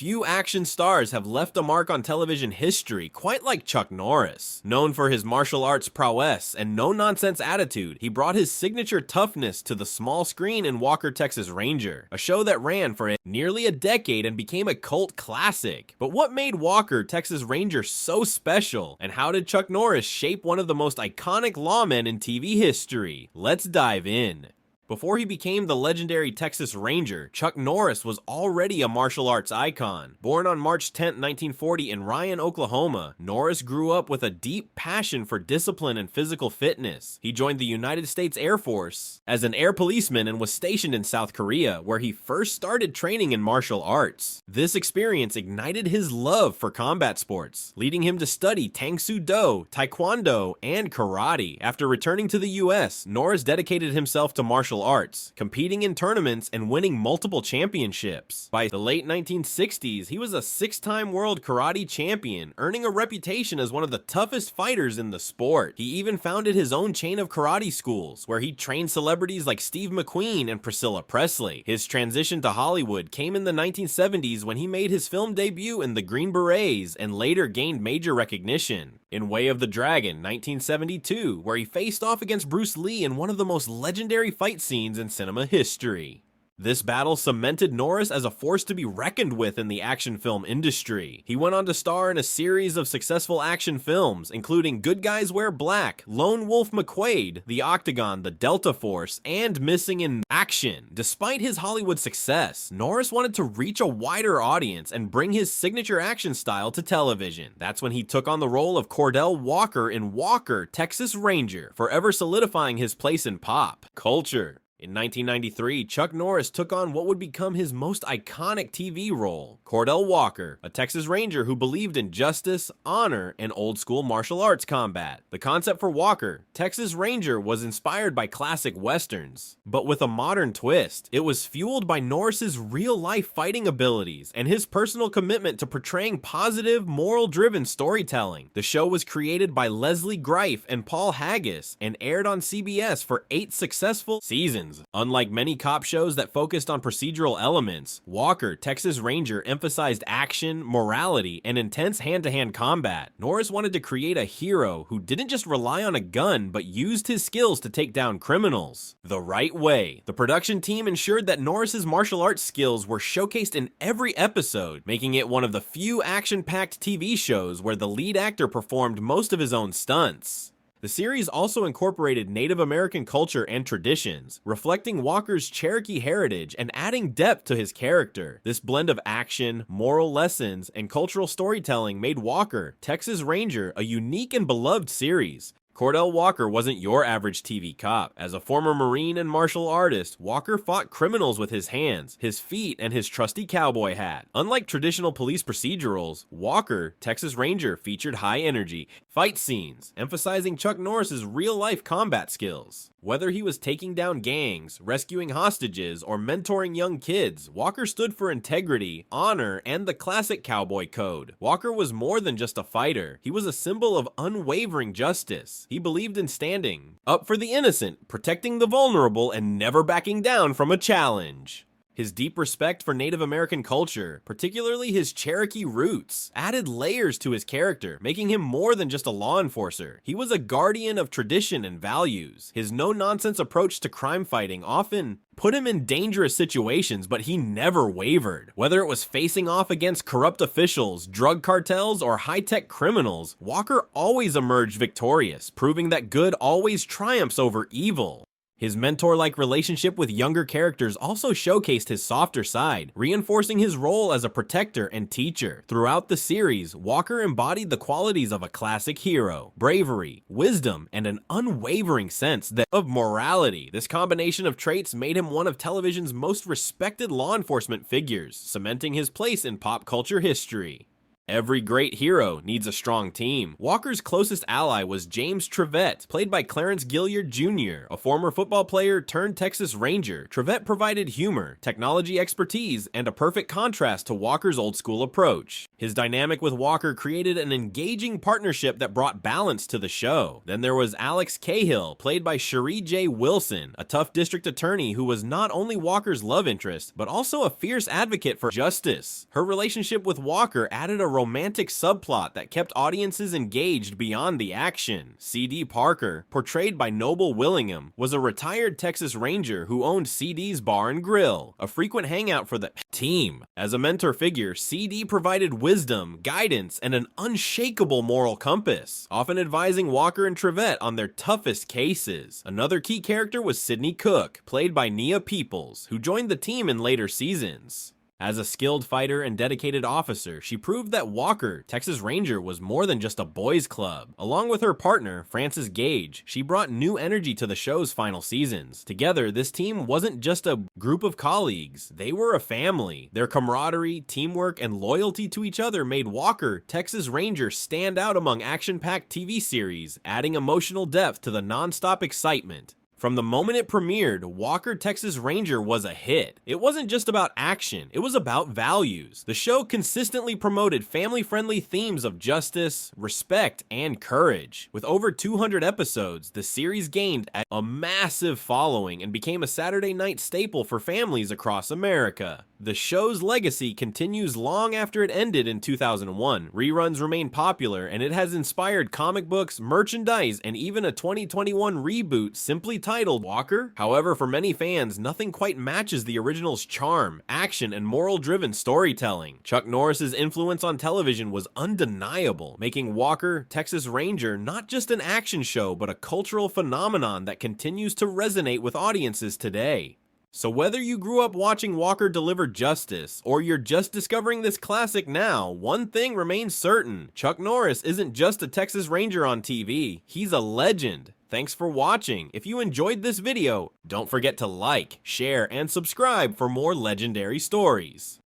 Few action stars have left a mark on television history quite like Chuck Norris. Known for his martial arts prowess and no-nonsense attitude, he brought his signature toughness to the small screen in Walker, Texas Ranger, a show that ran for nearly a decade and became a cult classic. But what made Walker, Texas Ranger so special, and how did Chuck Norris shape one of the most iconic lawmen in TV history? Let's dive in. Before he became the legendary Texas Ranger, Chuck Norris was already a martial arts icon. Born on March 10, 1940 in Ryan, Oklahoma, Norris grew up with a deep passion for discipline and physical fitness. He joined the United States Air Force as an air policeman and was stationed in South Korea, where he first started training in martial arts. This experience ignited his love for combat sports, leading him to study Tang Soo Do, Taekwondo, and karate. After returning to the US, Norris dedicated himself to martial arts, competing in tournaments and winning multiple championships. By the late 1960s, he was a 6-time world karate champion, earning a reputation as one of the toughest fighters in the sport. He even founded his own chain of karate schools, where he trained celebrities like Steve McQueen and Priscilla Presley. His transition to Hollywood came in the 1970s when he made his film debut in The Green Berets and later gained major recognition in Way of the Dragon, 1972, where he faced off against Bruce Lee in one of the most legendary fight scenes in cinema history. This battle cemented Norris as a force to be reckoned with in the action film industry. He went on to star in a series of successful action films, including Good Guys Wear Black, Lone Wolf McQuade, The Octagon, The Delta Force, and Missing in Action. Despite his Hollywood success, Norris wanted to reach a wider audience and bring his signature action style to television. That's when he took on the role of Cordell Walker in Walker, Texas Ranger, forever solidifying his place in pop culture. In 1993, Chuck Norris took on what would become his most iconic TV role, Cordell Walker, a Texas Ranger who believed in justice, honor, and old-school martial arts combat. The concept for Walker, Texas Ranger, was inspired by classic westerns, but with a modern twist. It was fueled by Norris's real-life fighting abilities and his personal commitment to portraying positive, moral-driven storytelling. The show was created by Leslie Greif and Paul Haggis and aired on CBS for 8 successful seasons. Unlike many cop shows that focused on procedural elements, Walker, Texas Ranger emphasized action, morality, and intense hand-to-hand combat. Norris wanted to create a hero who didn't just rely on a gun, but used his skills to take down criminals the right way. The production team ensured that Norris's martial arts skills were showcased in every episode, making it one of the few action-packed TV shows where the lead actor performed most of his own stunts. The series also incorporated Native American culture and traditions, reflecting Walker's Cherokee heritage and adding depth to his character. This blend of action, moral lessons, and cultural storytelling made Walker, Texas Ranger, a unique and beloved series. Cordell Walker wasn't your average TV cop. As a former Marine and martial artist, Walker fought criminals with his hands, his feet, and his trusty cowboy hat. Unlike traditional police procedurals, Walker, Texas Ranger, featured high-energy fight scenes, emphasizing Chuck Norris's real-life combat skills. Whether he was taking down gangs, rescuing hostages, or mentoring young kids, Walker stood for integrity, honor, and the classic cowboy code. Walker was more than just a fighter. He was a symbol of unwavering justice. He believed in standing up for the innocent, protecting the vulnerable, and never backing down from a challenge. His deep respect for Native American culture, particularly his Cherokee roots, added layers to his character, making him more than just a law enforcer. He was a guardian of tradition and values. His no-nonsense approach to crime fighting often put him in dangerous situations, but he never wavered. Whether it was facing off against corrupt officials, drug cartels, or high-tech criminals, Walker always emerged victorious, proving that good always triumphs over evil. His mentor-like relationship with younger characters also showcased his softer side, reinforcing his role as a protector and teacher. Throughout the series, Walker embodied the qualities of a classic hero: bravery, wisdom, and an unwavering sense of morality. This combination of traits made him one of television's most respected law enforcement figures, cementing his place in pop culture history. Every great hero needs a strong team. Walker's closest ally was James Trevette, played by Clarence Gilliard Jr., a former football player turned Texas Ranger. Trevette provided humor, technology expertise, and a perfect contrast to Walker's old-school approach. His dynamic with Walker created an engaging partnership that brought balance to the show. Then there was Alex Cahill, played by Cherie J. Wilson, a tough district attorney who was not only Walker's love interest, but also a fierce advocate for justice. Her relationship with Walker added a romantic subplot that kept audiences engaged beyond the action. C.D. Parker, portrayed by Noble Willingham, was a retired Texas Ranger who owned C.D.'s Bar and Grill, a frequent hangout for the team. As a mentor figure, C.D. provided wisdom, guidance, and an unshakable moral compass, often advising Walker and Trevette on their toughest cases. Another key character was Sidney Cook, played by Nia Peoples, who joined the team in later seasons. As a skilled fighter and dedicated officer, she proved that Walker, Texas Ranger, was more than just a boys' club. Along with her partner, Frances Gage, she brought new energy to the show's final seasons. Together, this team wasn't just a group of colleagues, they were a family. Their camaraderie, teamwork, and loyalty to each other made Walker, Texas Ranger, stand out among action-packed TV series, adding emotional depth to the non-stop excitement. From the moment it premiered, Walker, Texas Ranger was a hit. It wasn't just about action, it was about values. The show consistently promoted family-friendly themes of justice, respect, and courage. With over 200 episodes, the series gained a massive following and became a Saturday night staple for families across America. The show's legacy continues long after it ended in 2001. Reruns remain popular, and it has inspired comic books, merchandise, and even a 2021 reboot simply titled Walker. However, for many fans, nothing quite matches the original's charm, action, and moral-driven storytelling. Chuck Norris's influence on television was undeniable, making Walker, Texas Ranger not just an action show, but a cultural phenomenon that continues to resonate with audiences today. So whether you grew up watching Walker deliver justice, or you're just discovering this classic now, one thing remains certain. Chuck Norris isn't just a Texas Ranger on TV, he's a legend. Thanks for watching. If you enjoyed this video, don't forget to like, share, and subscribe for more legendary stories.